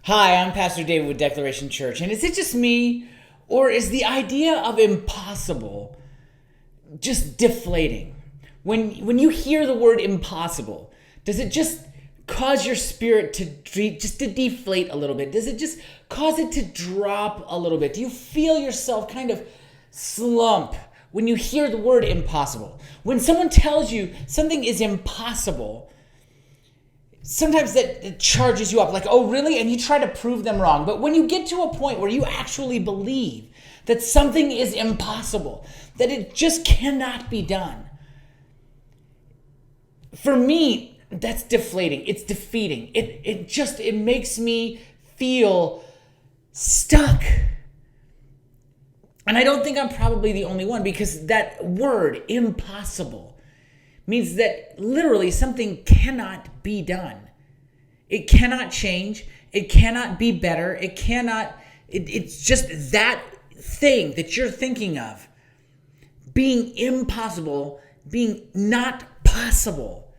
Hi, I'm Pastor David with Declaration Church, and is it just me, or is the idea of impossible just deflating? When you hear the word impossible, does it just cause your spirit to deflate a little bit? Does it just cause it to drop a little bit? Do you feel yourself kind of slump when you hear the word impossible? When someone tells you something is impossible, sometimes that it charges you up like, oh, really? And you try to prove them wrong. But when you get to a point where you actually believe that something is impossible, that it just cannot be done, for me, that's deflating. It's defeating. It makes me feel stuck. And I don't think I'm probably the only one, because that word, impossible, means that literally something cannot be done. It cannot change. It cannot be better. It's just that thing that you're thinking of being impossible, being not possible,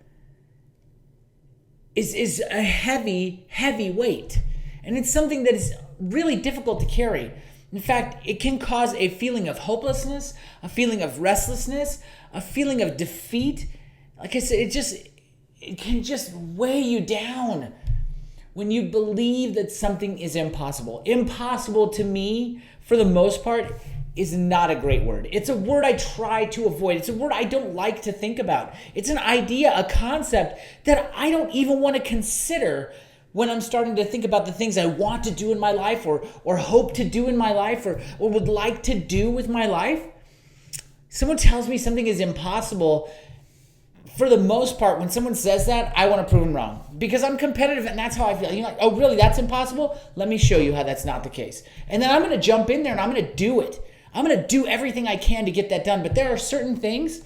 is a heavy, heavy weight. And it's something that is really difficult to carry. In fact, it can cause a feeling of hopelessness, a feeling of restlessness, a feeling of defeat. Like I said, it can just weigh you down when you believe that something is impossible. Impossible to me, for the most part, is not a great word. It's a word I try to avoid. It's a word I don't like to think about. It's an idea, a concept that I don't even want to consider when I'm starting to think about the things I want to do in my life or hope to do in my life or would like to do with my life. Someone tells me something is impossible. For the most part, when someone says that, I want to prove them wrong because I'm competitive and that's how I feel. You're like, oh, really? That's impossible? Let me show you how that's not the case. And then I'm going to jump in there and I'm going to do it. I'm going to do everything I can to get that done. But there are certain things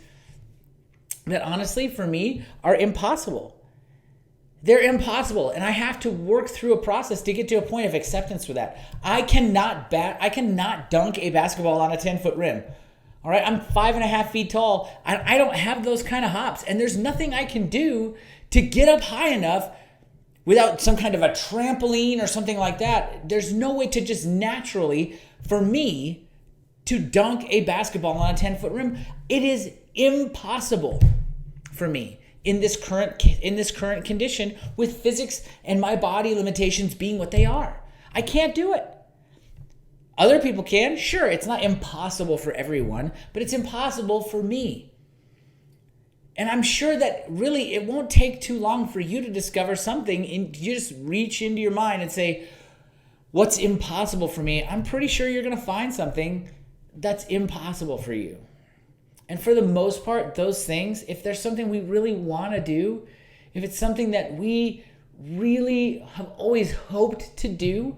that honestly, for me, are impossible. They're impossible. And I have to work through a process to get to a point of acceptance with that. I cannot dunk a basketball on a 10-foot rim. All right, I'm 5.5 feet tall. I don't have those kind of hops. And there's nothing I can do to get up high enough without some kind of a trampoline or something like that. There's no way to just naturally, for me, to dunk a basketball on a 10-foot rim. It is impossible for me in this current condition with physics and my body limitations being what they are. I can't do it. Other people can. Sure, it's not impossible for everyone, but it's impossible for me. And I'm sure that really it won't take too long for you to discover something and you just reach into your mind and say, what's impossible for me? I'm pretty sure you're going to find something that's impossible for you. And for the most part, those things, if there's something we really want to do, if it's something that we really have always hoped to do,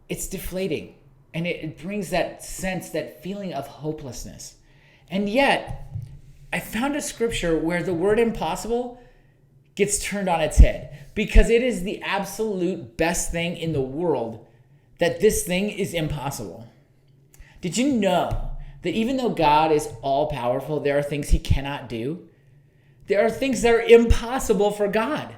it's deflating. And it brings that sense, that feeling of hopelessness. And yet, I found a scripture where the word impossible gets turned on its head, because it is the absolute best thing in the world that this thing is impossible. Did you know that even though God is all powerful, there are things he cannot do? There are things that are impossible for God.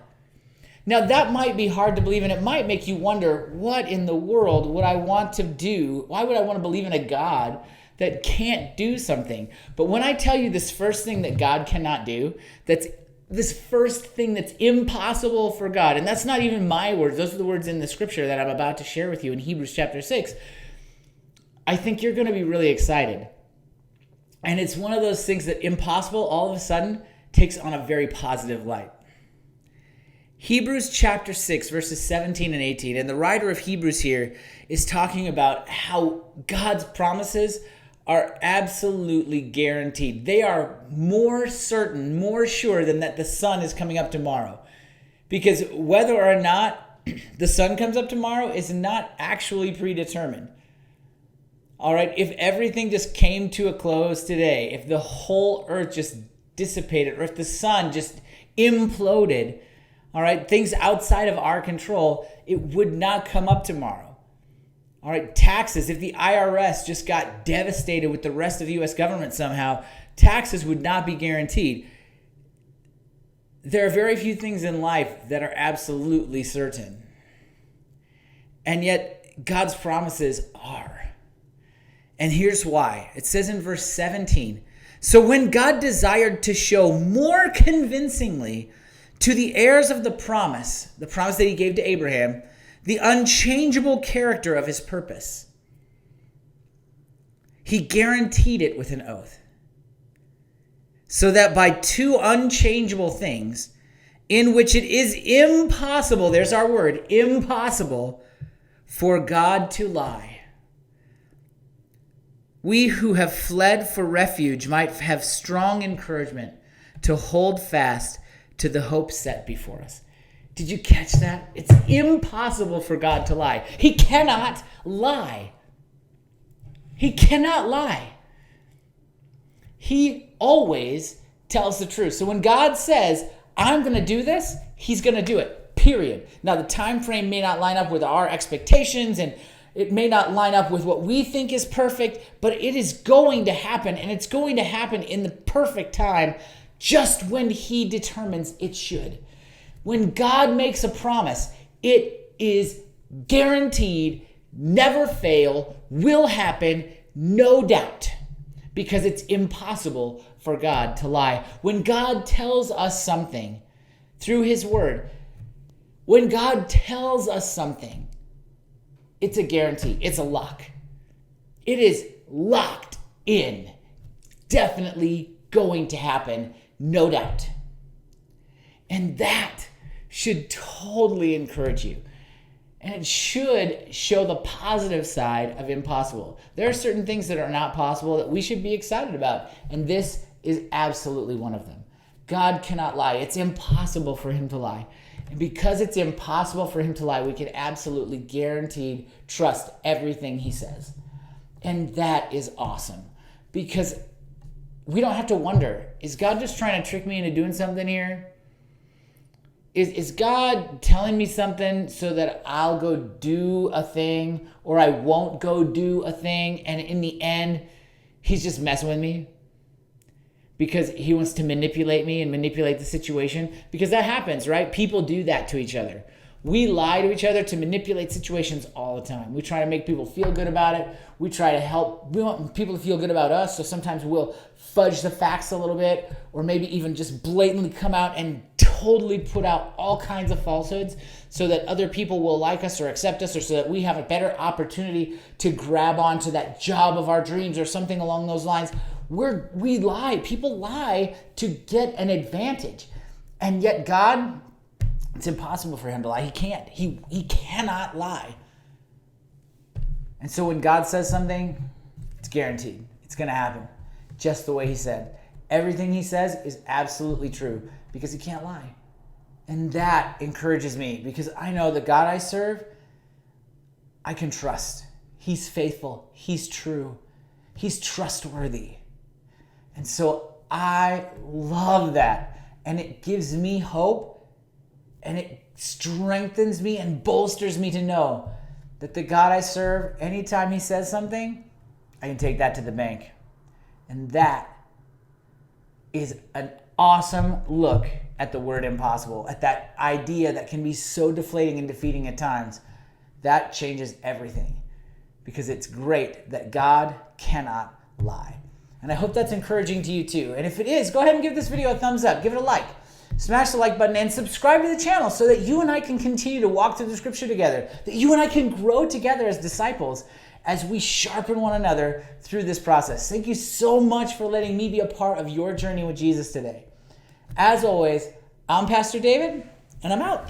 Now that might be hard to believe, and it might make you wonder, what in the world would I want to do? Why would I want to believe in a God that can't do something? But when I tell you this first thing that God cannot do, that's this first thing that's impossible for God, and that's not even my words, those are the words in the scripture that I'm about to share with you in Hebrews chapter 6, I think you're going to be really excited. And it's one of those things that impossible all of a sudden takes on a very positive light. Hebrews chapter 6, verses 17 and 18. And the writer of Hebrews here is talking about how God's promises are absolutely guaranteed. They are more certain, more sure than that the sun is coming up tomorrow. Because whether or not the sun comes up tomorrow is not actually predetermined. All right, if everything just came to a close today, if the whole earth just dissipated, or if the sun just imploded, all right, things outside of our control, it would not come up tomorrow. All right, taxes, if the IRS just got devastated with the rest of the U.S. government somehow, taxes would not be guaranteed. there are very few things in life that are absolutely certain. And yet God's promises are. And here's why. It says in verse 17, so when God desired to show more convincingly to the heirs of the promise that he gave to Abraham, the unchangeable character of his purpose, he guaranteed it with an oath. So that by two unchangeable things, in which it is impossible, there's our word, impossible, for God to lie, we who have fled for refuge might have strong encouragement to hold fast to the hope set before us. Did you catch that? It's impossible for God to lie. He cannot lie. He cannot lie. He always tells the truth. So when God says, I'm going to do this, he's going to do it, period. Now, the time frame may not line up with our expectations, and it may not line up with what we think is perfect, but it is going to happen, and it's going to happen in the perfect time, just when he determines it should. When God makes a promise, it is guaranteed, never fail, will happen, no doubt, because it's impossible for God to lie. When God tells us something through his word, when God tells us something, it's a guarantee. It's a lock. It is locked in. Definitely going to happen, no doubt. And that should totally encourage you. And it should show the positive side of impossible. There are certain things that are not possible that we should be excited about. And this is absolutely one of them. God cannot lie. It's impossible for him to lie. And because it's impossible for him to lie, we can absolutely guaranteed trust everything he says. And that is awesome. Because we don't have to wonder, is God just trying to trick me into doing something here? Is God telling me something so that I'll go do a thing, or I won't go do a thing, and in the end, he's just messing with me because he wants to manipulate me and manipulate the situation? Because that happens, right? People do that to each other. We lie to each other to manipulate situations all the time. We try to make people feel good about it. We try to help. We want people to feel good about us, so sometimes we'll fudge the facts a little bit, or maybe even just blatantly come out and totally put out all kinds of falsehoods so that other people will like us or accept us, or so that we have a better opportunity to grab onto that job of our dreams or something along those lines. We lie. People lie to get an advantage. And yet God, it's impossible for him to lie. He can't. He cannot lie. And so when God says something, it's guaranteed. It's going to happen just the way he said. Everything he says is absolutely true because he can't lie. And that encourages me because I know the God I serve, I can trust. He's faithful. He's true. He's trustworthy. And so I love that. And it gives me hope, and it strengthens me and bolsters me to know that the God I serve, anytime he says something, I can take that to the bank. And that is an awesome look at the word impossible, at that idea that can be so deflating and defeating at times. That changes everything because it's great that God cannot lie. And I hope that's encouraging to you too. And if it is, go ahead and give this video a thumbs up. Give it a like. Smash the like button and subscribe to the channel so that you and I can continue to walk through the scripture together, that you and I can grow together as disciples as we sharpen one another through this process. Thank you so much for letting me be a part of your journey with Jesus today. As always, I'm Pastor David, and I'm out.